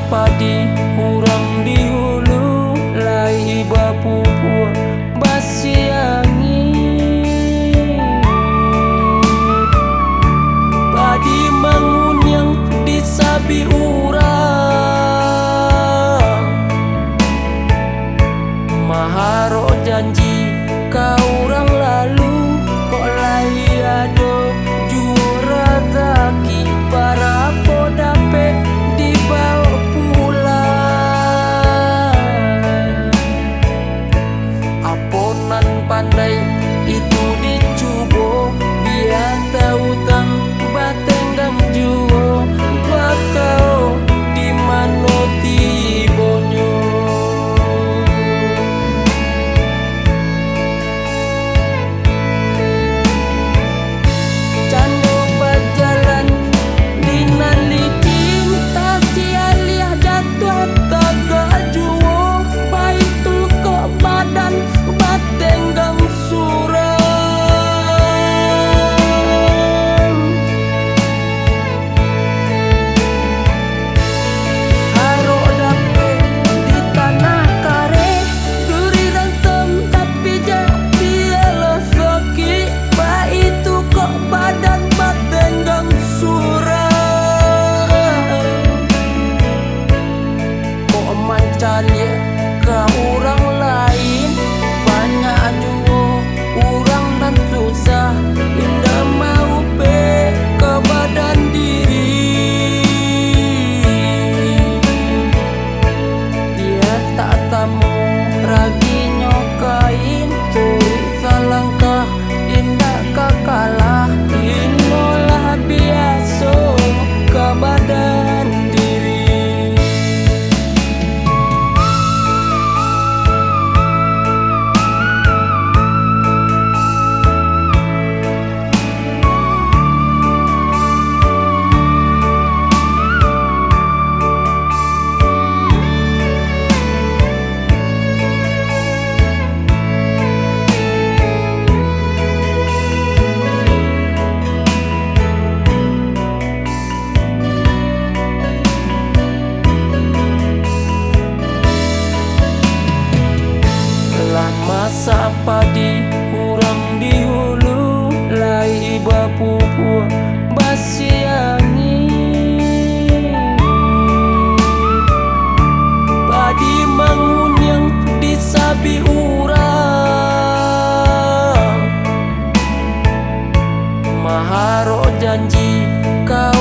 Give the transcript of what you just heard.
padi urang di hulu lai bapupua basi angin padi mangunyang di sabi urang maharo janji ka urang lalu kok lai ado jura taki para podape dibawa pulang aponan pandai itu dicubo biar tahu tang batenggang juo bakau di mano tibonyo cari ke orang lain banyak juo orang dan susah indah mau pe ke badan diri dia tak tamu ragi nyokain turi salangkah indah kakalah inolah biasa ke badan diri. Masa padi urang di hulu lai bapupua basi angin padi mangunyang di sabi urang maharo janji ka